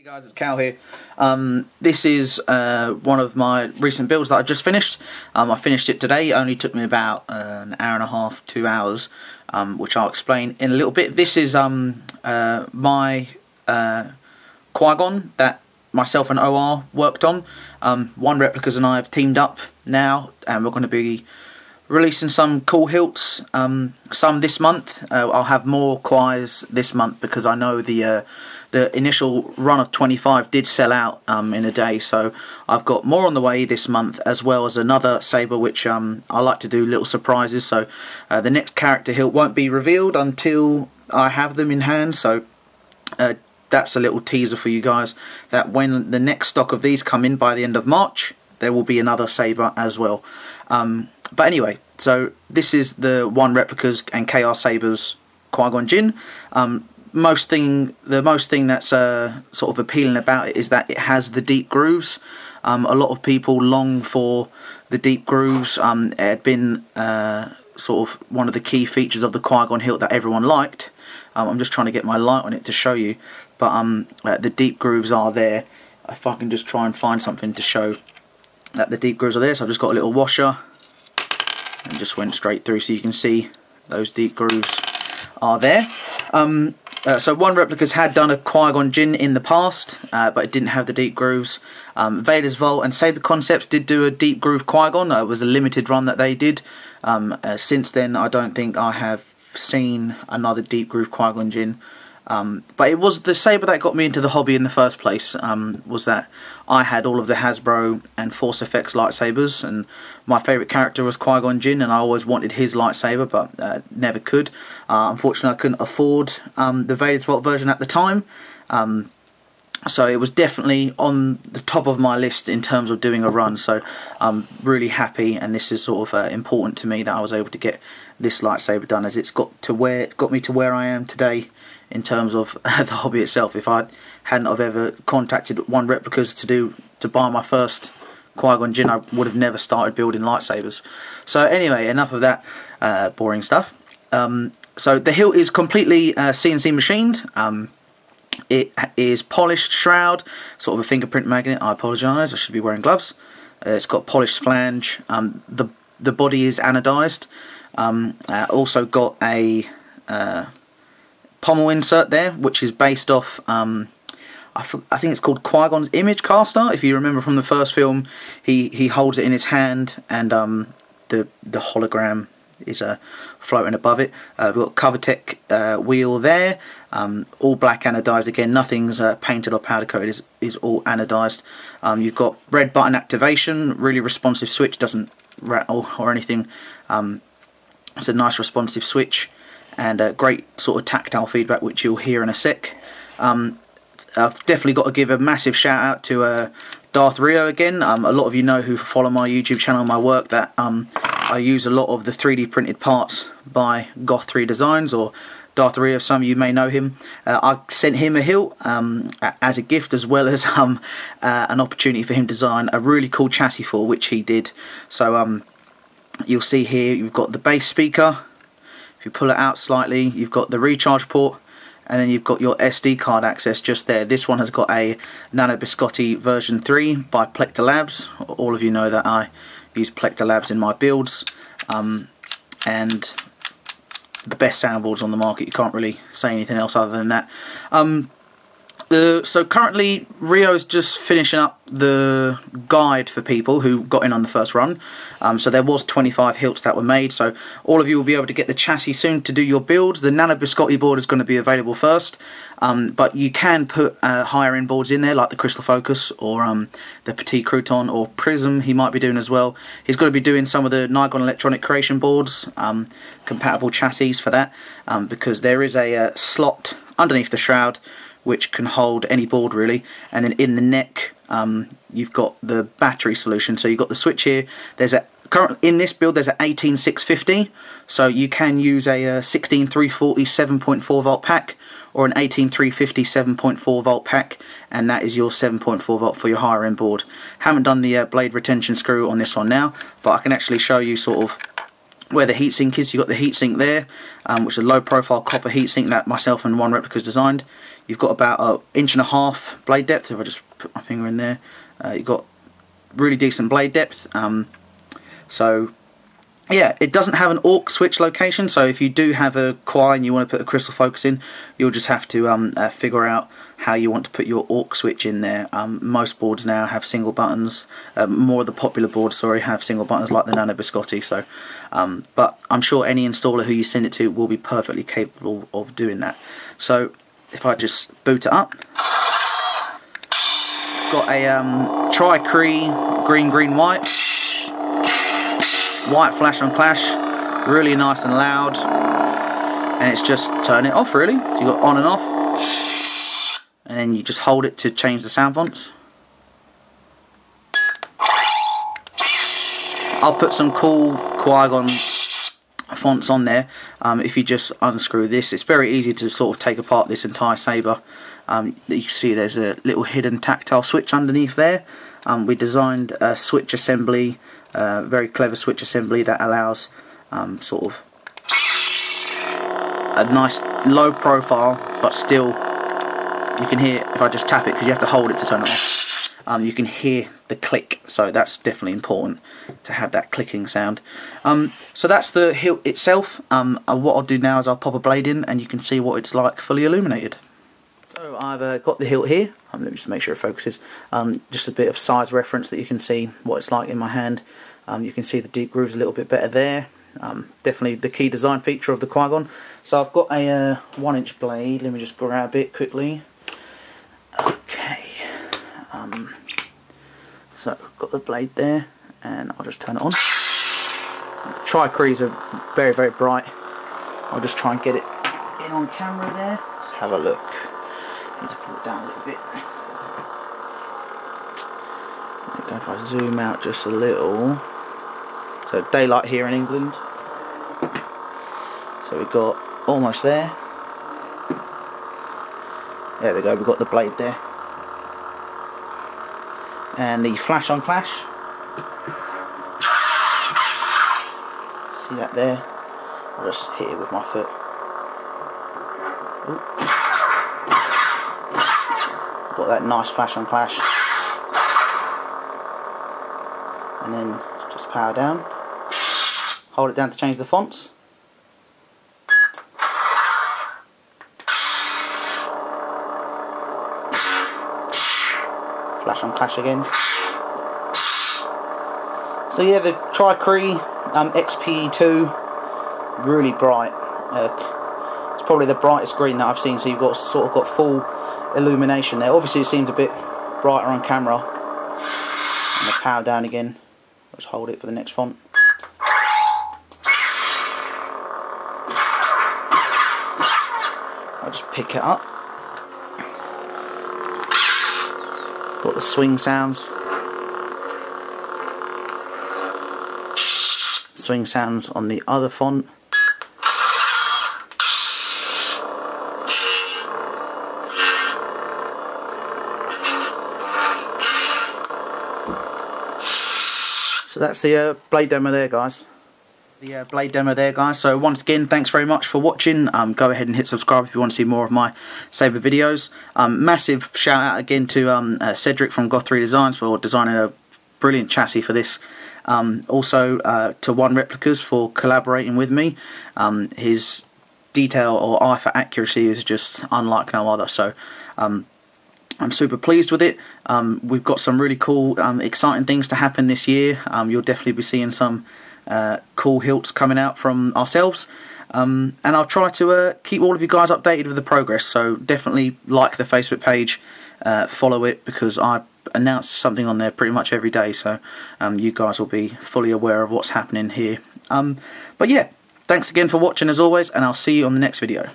Guys, it's Cal here. This is one of my recent builds that I just finished. I finished it today. It only took me about an hour and a half, 2 hours, which I'll explain in a little bit. This is my Qui-Gon that myself and OR worked on. One Replicas and I have teamed up now, and we're going to be releasing some cool Hilts, some this month. I'll have more Quis this month because I know the initial run of 25 did sell out in a day, so I've got more on the way this month, as well as another Saber which I like to do little surprises, so the next character Hilt won't be revealed until I have them in hand, so that's a little teaser for you guys, that when the next stock of these come in by the end of March, there will be another Saber as well. But anyway, so this is the One Replicas and KR Sabers Qui-Gon Jinn. The most thing that's sort of appealing about it is that it has the deep grooves. A lot of people long for the deep grooves. It had been sort of one of the key features of the Qui-Gon Hilt that everyone liked. I'm just trying to get my light on it to show you, but the deep grooves are there. If I can just try and find something to show that the deep grooves are there. So I've just got a little washer and just went straight through, so you can see those deep grooves are there. So One Replicas had done a Qui-Gon Jinn in the past, but it didn't have the deep grooves. Vader's Vault and Saber Concepts did do a deep groove Qui-Gon. It was a limited run that they did. Since then, I don't think I have seen another deep groove Qui-Gon Jinn. But it was the Saber that got me into the hobby in the first place, was that I had all of the Hasbro and Force FX lightsabers, and my favourite character was Qui-Gon Jinn, and I always wanted his lightsaber, but never could. Unfortunately, I couldn't afford the Vader's Vault version at the time, so it was definitely on the top of my list in terms of doing a run, so I'm really happy, and this is sort of important to me that I was able to get this lightsaber done, as it's got me to where I am today in terms of the hobby itself. If I hadn't have ever contacted One Replicas to buy my first Qui-Gon Jinn, I would have never started building lightsabers. So anyway, enough of that boring stuff. So the hilt is completely CNC machined. It is polished shroud, sort of a fingerprint magnet. I apologise, I should be wearing gloves. It's got polished flange. The body is anodised. Also got a pommel insert there, which is based off I think it's called Qui-Gon's image caster. If you remember from the first film, he holds it in his hand, and the hologram is floating above it. We've got CoverTech wheel there, all black anodised again. Nothing's painted or powder coated. Is all anodised. You've got red button activation, really responsive switch, doesn't rattle or anything. It's a nice responsive switch, and great sort of tactile feedback, which you'll hear in a sec. I've definitely got to give a massive shout out to Darth Rio again. A lot of you know, who follow my YouTube channel and my work, that I use a lot of the 3D printed parts by GOTH3D Designs, or Darth Rio, some of you may know him. I sent him a hilt as a gift, as well as an opportunity for him to design a really cool chassis for, which he did. So you'll see here, you've got the bass speaker. If you pull it out slightly, you've got the recharge port, and then you've got your SD card access just there. This one has got a Nano Biscotte version 3 by PlecterLabs. All of you know that I use PlecterLabs in my builds, and the best soundboards on the market. You can't really say anything else other than that. So currently Rio's just finishing up the guide for people who got in on the first run. So there was 25 hilts that were made, so all of you will be able to get the chassis soon to do your builds. The Nano Biscotte board is going to be available first, but you can put higher end boards in there, like the Crystal Focus, or the Petit Crouton, or Prism he might be doing as well. He's going to be doing some of the Nigon electronic creation boards, compatible chassis for that, because there is a slot underneath the shroud which can hold any board really, and then in the neck you've got the battery solution. So you've got the switch here. There's in this build there's an 18650, so you can use a 16340 7.4 volt pack, or an 18350 7.4 volt pack, and that is your 7.4 volt for your higher end board. Haven't done the blade retention screw on this one now, but I can actually show you sort of where the heatsink is. You've got the heatsink there, which is a low profile copper heatsink that myself and one replica's designed. You've got about an 1.5 inch blade depth. If I just put my finger in there, you've got really decent blade depth. So yeah, it doesn't have an aux switch location, so if you do have a Qui and you want to put a crystal focus in, you'll just have to figure out how you want to put your aux switch in there. Most boards now have single buttons. More of the popular boards, sorry, have single buttons like the Nano Biscotte. So, but I'm sure any installer who you send it to will be perfectly capable of doing that. So if I just boot it up, got a Cree green white flash on clash, really nice and loud, and it's just turn it off really. So you got on and off, and then you just hold it to change the sound fonts. I'll put some cool Qui-Gon fonts on there. If you just unscrew this, it's very easy to sort of take apart this entire saber. You can see there's a little hidden tactile switch underneath there. We designed a switch assembly, very clever switch assembly that allows sort of a nice low profile, but still you can hear, if I just tap it, because you have to hold it to turn it off, you can hear the click, so that's definitely important to have that clicking sound. So that's the hilt itself. What I'll do now is I'll pop a blade in and you can see what it's like fully illuminated. So I've got the hilt here. Let me just make sure it focuses. Just a bit of size reference that you can see what it's like in my hand. You can see the deep grooves a little bit better there. Definitely the key design feature of the Qui-Gon. So I've got a 1-inch blade. Let me just grab it quickly. Okay. So I've got the blade there, and I'll just turn it on. Cree are very, very bright. I'll just try and get it in on camera there. Let's have a look. Need to pull it down a little bit. Okay, if I zoom out just a little. So daylight here in England. So we've got almost there. There we go, we've got the blade there. And the flash on clash. See that there? I'll just hit it with my foot. Ooh. Got that nice flash on clash. And then just power down. Hold it down to change the fonts. Flash on clash again. So yeah, the Cree XPE-2, really bright. It's probably the brightest green that I've seen. So you've got sort of got full illumination there. Obviously it seems a bit brighter on camera. And the power down again. Let's hold it for the next font. I'll just pick it up. Got the swing sounds. Swing sounds on the other font. So that's the blade demo there, guys. So once again, thanks very much for watching. Go ahead and hit subscribe if you want to see more of my Saber videos. Massive shout out again to Cedric from GOTH3D Designs for designing a brilliant chassis for this. Also to One Replicas for collaborating with me. His detail or eye for accuracy is just unlike no other. So I'm super pleased with it. We've got some really cool, exciting things to happen this year. You'll definitely be seeing some cool hilts coming out from ourselves. And I'll try to keep all of you guys updated with the progress. So definitely like the Facebook page, follow it, because I announce something on there pretty much every day. So you guys will be fully aware of what's happening here. But yeah, thanks again for watching as always, and I'll see you on the next video.